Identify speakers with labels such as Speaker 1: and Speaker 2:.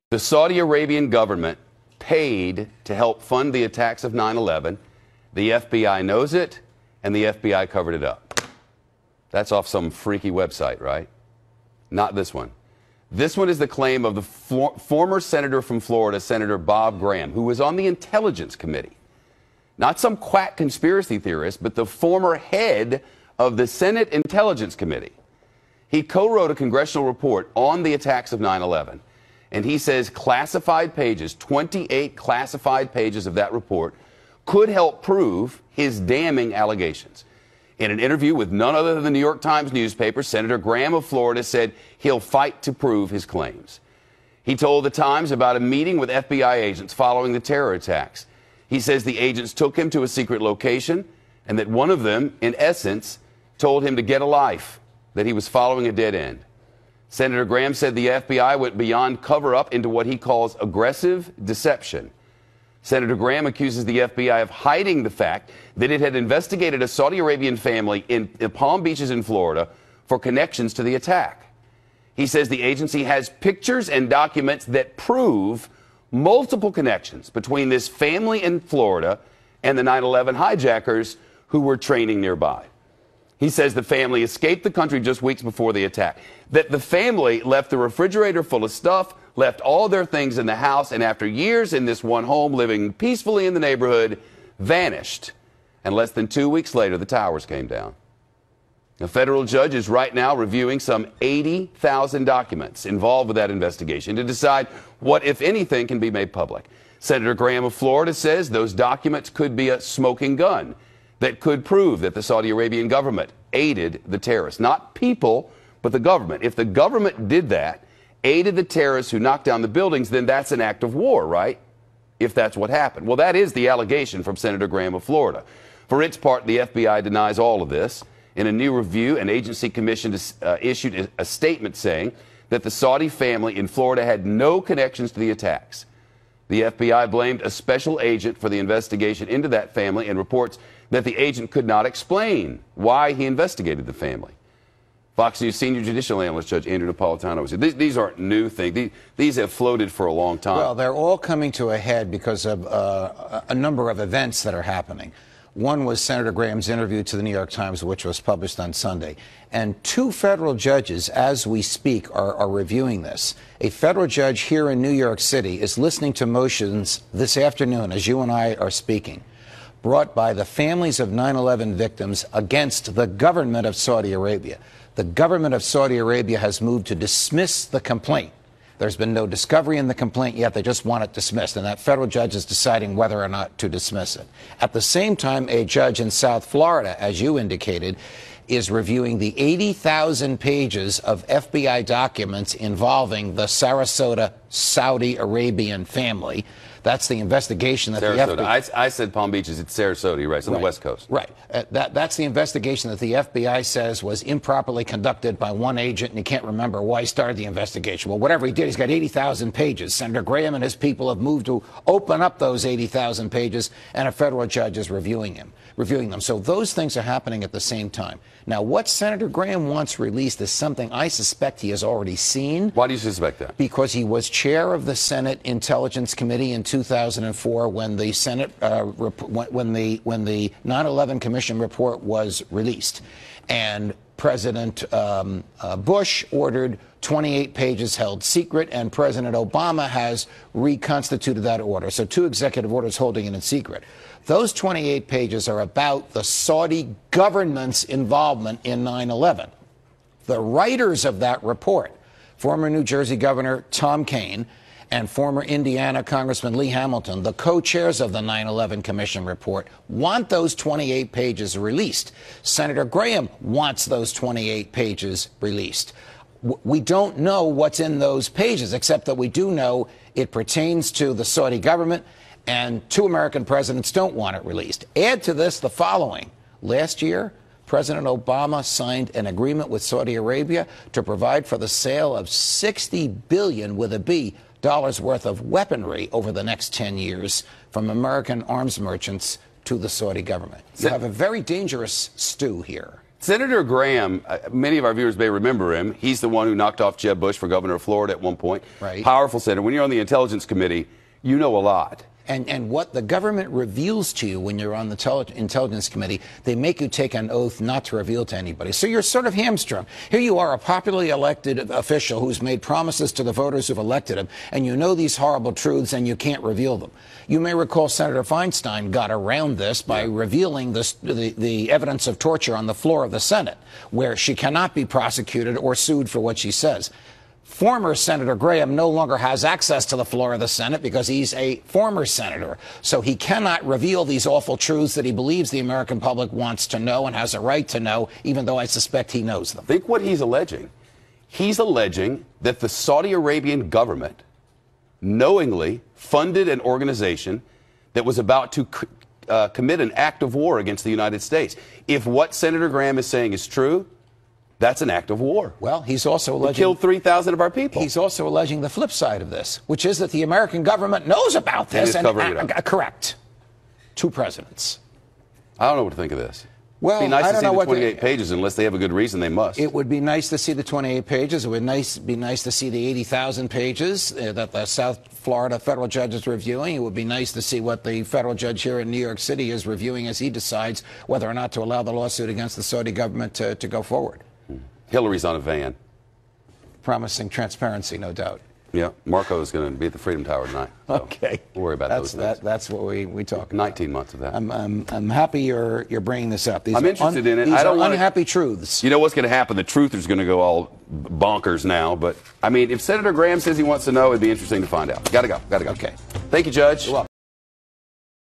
Speaker 1: The Saudi Arabian government paid to help fund the attacks of 9/11. The FBI knows it, and the FBI covered it up. That's off some freaky website, right? Not this one. This one is the claim of the former senator from Florida, Senator Bob Graham, who was on the Intelligence Committee. Not some quack conspiracy theorist, but the former head of the Senate Intelligence Committee. He co-wrote a congressional report on the attacks of 9/11. And he says classified pages, 28 classified pages of that report, could help prove his damning allegations. In an interview with none other than the New York Times newspaper, Senator Graham of Florida said he'll fight to prove his claims. He told the Times about a meeting with FBI agents following the terror attacks. He says the agents took him to a secret location and that one of them, in essence, told him to get a life, that he was following a dead end. Senator Graham said the FBI went beyond cover-up into what he calls aggressive deception. Senator Graham accuses the FBI of hiding the fact that it had investigated a Saudi Arabian family in Palm Beaches in Florida for connections to the attack. He says the agency has pictures and documents that prove multiple connections between this family in Florida and the 9/11 hijackers who were training nearby. He says the family escaped the country just weeks before the attack, that the family left the refrigerator full of stuff, left all their things in the house, and after years in this one home living peacefully in the neighborhood, vanished. And less than 2 weeks later, the towers came down. A federal judge is right now reviewing some 80,000 documents involved with that investigation to decide what, if anything, can be made public. Senator Graham of Florida says those documents could be a smoking gun that could prove that the Saudi Arabian government aided the terrorists. Not people, but the government. If the government did that, aided the terrorists who knocked down the buildings, then that's an act of war, right? If that's what happened. Well, that is the allegation from Senator Graham of Florida. For its part, the FBI denies all of this. In a new review, an agency commission issued a statement saying that the Saudi family in Florida had no connections to the attacks. The FBI blamed a special agent for the investigation into that family and reports that the agent could not explain why he investigated the family. Fox News senior judicial analyst Judge Andrew Napolitano was here. These aren't new things. These have floated for a long time.
Speaker 2: Well, they're all coming to a head because of a number of events that are happening. One was Senator Graham's interview to the New York Times, which was published on Sunday. And two federal judges, as we speak, are reviewing this. A federal judge here in New York City is listening to motions this afternoon, as you and I are speaking, brought by the families of 9/11 victims against the government of Saudi Arabia. The government of Saudi Arabia has moved to dismiss the complaint. There's been no discovery in the complaint yet. They just want it dismissed. And that federal judge is deciding whether or not to dismiss it. At the same time, a judge in South Florida, as you indicated, is reviewing the 80,000 pages of FBI documents involving the Sarasota Saudi Arabian family. That's the investigation that
Speaker 1: Sarasota.
Speaker 2: the FBI...
Speaker 1: I said Palm Beaches. It's Sarasota, right? It's on the West Coast.
Speaker 2: Right. That's the investigation that the FBI says was improperly conducted by one agent, and he can't remember why he started the investigation. Well, whatever he did, he's got 80,000 pages. Senator Graham and his people have moved to open up those 80,000 pages, and a federal judge is reviewing them. So those things are happening at the same time. Now, what Senator Graham wants released is something I suspect he has already seen.
Speaker 1: Why do you suspect that?
Speaker 2: Because he was chair of the Senate Intelligence Committee in 2004 when the Senate when the 9/11 Commission report was released, and President Bush ordered 28 pages held secret, and President Obama has reconstituted that order. So two executive orders holding it in secret. Those 28 pages are about the Saudi government's involvement in 9/11. The writers of that report, former New Jersey Governor Tom Kean and former Indiana Congressman Lee Hamilton, the co-chairs of the 9/11 Commission report, want those 28 pages released. Senator Graham wants those 28 pages released. We don't know what's in those pages, except that we do know it pertains to the Saudi government, and two American presidents don't want it released. Add to this the following. Last year, President Obama signed an agreement with Saudi Arabia to provide for the sale of $60 billion, with a B, dollars worth of weaponry over the next 10 years from American arms merchants to the Saudi government. You have a very dangerous stew here.
Speaker 1: Senator Graham, many of our viewers may remember him. He's the one who knocked off Jeb Bush for governor of Florida at one point.
Speaker 2: Right.
Speaker 1: Powerful senator. When you're on the Intelligence Committee, you know a lot.
Speaker 2: And what the government reveals to you when you're on the Intelligence Committee, they make you take an oath not to reveal to anybody. So you're sort of hamstrung. Here you are, a popularly elected official who's made promises to the voters who've elected him, and you know these horrible truths and you can't reveal them. You may recall Senator Feinstein got around this by revealing the evidence of torture on the floor of the Senate, where she cannot be prosecuted or sued for what she says. Former Senator Graham no longer has access to the floor of the Senate because he's a former senator. So he cannot reveal these awful truths that he believes the American public wants to know and has a right to know, even though I suspect he knows them.
Speaker 1: Think what he's alleging. He's alleging that the Saudi Arabian government knowingly funded an organization that was about to commit an act of war against the United States. If what Senator Graham is saying is true, that's an act of war.
Speaker 2: Well, he's also alleging...
Speaker 1: He killed 3,000 of our people.
Speaker 2: He's also alleging the flip side of this, which is that the American government knows about this
Speaker 1: and is covering it up.
Speaker 2: Correct. 2 presidents.
Speaker 1: I don't know what to think of this.
Speaker 2: Well,
Speaker 1: It'd be nice
Speaker 2: I
Speaker 1: to
Speaker 2: don't
Speaker 1: see
Speaker 2: know
Speaker 1: the
Speaker 2: what
Speaker 1: 28 pages, unless they have a good reason they must.
Speaker 2: It would be nice to see the 28 pages. It would be nice to see the 80,000 pages that the South Florida federal judge is reviewing. It would be nice to see what the federal judge here in New York City is reviewing as he decides whether or not to allow the lawsuit against the Saudi government to go forward.
Speaker 1: Hillary's on a van.
Speaker 2: Promising transparency, no doubt.
Speaker 1: Yeah, Marco's going to be at the Freedom Tower tonight. So
Speaker 2: okay.
Speaker 1: We'll worry about those things.
Speaker 2: That's what we talk about.
Speaker 1: 19 months of that.
Speaker 2: I'm happy you're bringing this up.
Speaker 1: I'm interested in it.
Speaker 2: These
Speaker 1: I don't
Speaker 2: are
Speaker 1: want
Speaker 2: unhappy truths.
Speaker 1: You know what's going to happen? The truthers going to go all bonkers now. But, I mean, if Senator Graham says he wants to know, it'd be interesting to find out. Got to go.
Speaker 2: Okay.
Speaker 1: Thank you, Judge.
Speaker 2: You're welcome.